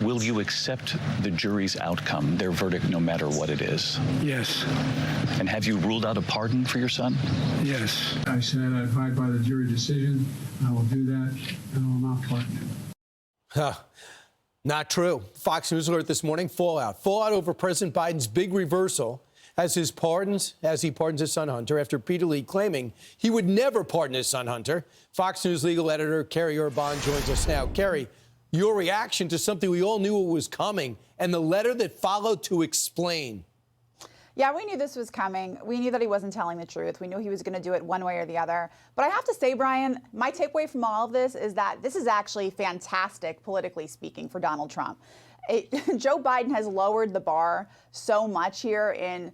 Will you accept the jury's outcome, their verdict, no matter what it is? Yes. And have you ruled out a pardon for your son? Yes. I said I abide by the jury decision. I will do that, and I will not pardon him. Not true. Fox News alert this morning, fallout over President Biden's big reversal as he pardons his son Hunter after repeatedly claiming he would never pardon his son Hunter. Fox News legal editor Kerri Urbahn joins us now. Kerri, your reaction to something we all knew was coming and the letter that followed to explain. Yeah, we knew this was coming. We knew that he wasn't telling the truth. We knew he was going to do it one way or the other. But I have to say, Brian, my takeaway from all of this is that this is actually fantastic, politically speaking, for Donald Trump. Joe Biden has lowered the bar so much here in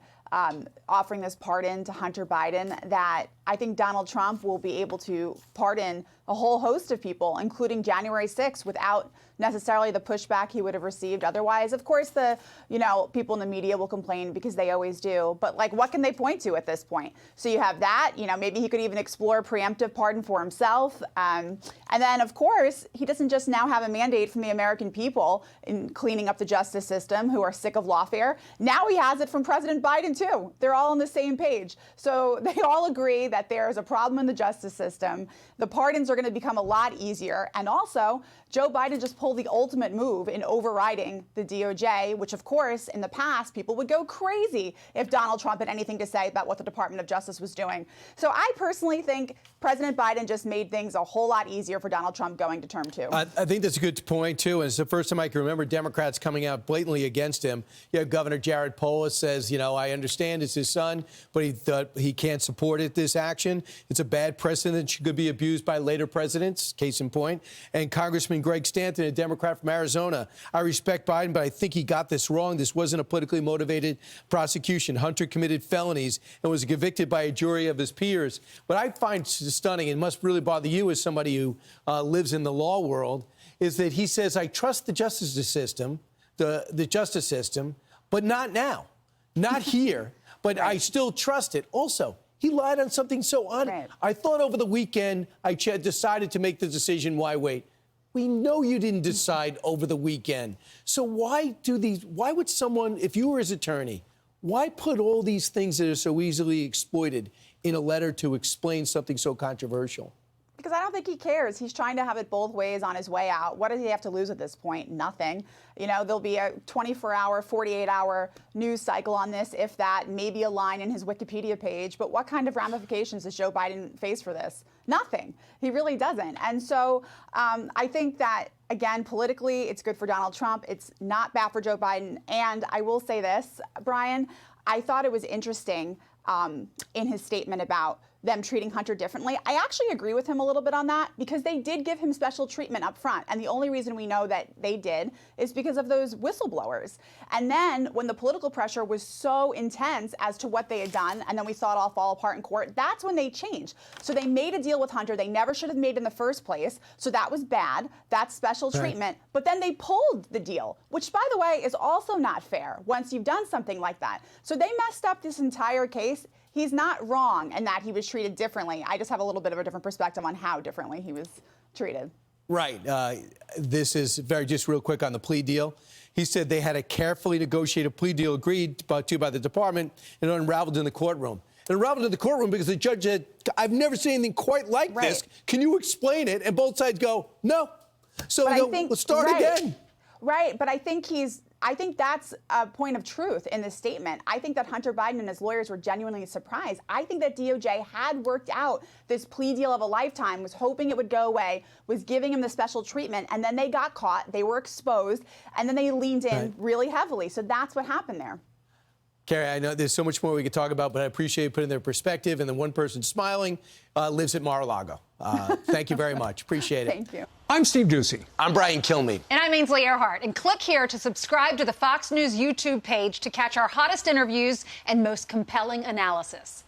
offering this pardon to Hunter Biden that I think Donald Trump will be able to pardon a whole host of people, including January 6th, without necessarily the pushback he would have received otherwise. Of course, people in the media will complain because they always do. But like, what can they point to at this point? So you have that, maybe he could even explore preemptive pardon for himself. And then, of course, he doesn't just now have a mandate from the American people in cleaning up the justice system who are sick of lawfare. Now he has it from President Biden, too. They're all on the same page. So they all agree that there's a problem in the justice system. The pardons are going to become a lot easier. And also, Joe Biden just pulled the ultimate move in overriding the DOJ, which, of course, in the past, people would go crazy if Donald Trump had anything to say about what the Department of Justice was doing. So I personally think President Biden just made things a whole lot easier for Donald Trump going to term 2. I think that's a good point, too. And it's the first time I can remember Democrats coming out blatantly against him. You have Governor Jared Polis says, I understand it's his son, but he thought he can't support this action. It's a bad precedent. Should be abused by later presidents, case in point. And Congressman Greg Stanton, a Democrat from Arizona. I respect Biden, but I think he got this wrong. This wasn't a politically motivated prosecution. Hunter committed felonies and was convicted by a jury of his peers. What I find stunning, and must really bother you as somebody who lives in the law world, is that he says, I trust the justice system, the justice system, but not now, not here, but right. I still trust it. Also, he lied on something so right. I thought over the weekend I decided to make the decision. Why wait? We know you didn't decide over the weekend. So why would someone, if you were his attorney, why put all these things that are so easily exploited in a letter to explain something so controversial? Because I don't think he cares. He's trying to have it both ways on his way out. What does he have to lose at this point? Nothing. There'll be a 24-hour, 48-hour news cycle on this, if that, maybe a line in his Wikipedia page. But what kind of ramifications does Joe Biden face for this? Nothing. He really doesn't. And so I think that, again, politically, it's good for Donald Trump. It's not bad for Joe Biden. And I will say this, Brian, I thought it was interesting in his statement about them treating Hunter differently. I actually agree with him a little bit on that because they did give him special treatment up front. And the only reason we know that they did is because of those whistleblowers. And then when the political pressure was so intense as to what they had done, and then we saw it all fall apart in court, that's when they changed. So they made a deal with Hunter they never should have made in the first place. So that was bad. That's special treatment. But then they pulled the deal, which, by the way, is also not fair once you've done something like that. So they messed up this entire case. He's not wrong in that he was treated differently. I just have a little bit of a different perspective on how differently he was treated. Right. This is just real quick on the plea deal. He said they had a carefully negotiated plea deal agreed to by the department and unraveled in the courtroom. It unraveled in the courtroom because the judge said, I've never seen anything quite like this. Can you explain it? And both sides go, no. So let's start again. Right. But I think that's a point of truth in this statement. I think that Hunter Biden and his lawyers were genuinely surprised. I think that DOJ had worked out this plea deal of a lifetime, was hoping it would go away, was giving him the special treatment, and then they got caught, they were exposed, and then they leaned in really heavily. So that's what happened there. Kerri, I know there's so much more we could talk about, but I appreciate you putting their perspective. And the one person smiling lives at Mar-a-Lago. Thank you very much. Appreciate it. Thank you. I'm Steve Doocy. I'm Brian Kilmeade. And I'm Ainsley Earhart. And click here to subscribe to the Fox News YouTube page to catch our hottest interviews and most compelling analysis.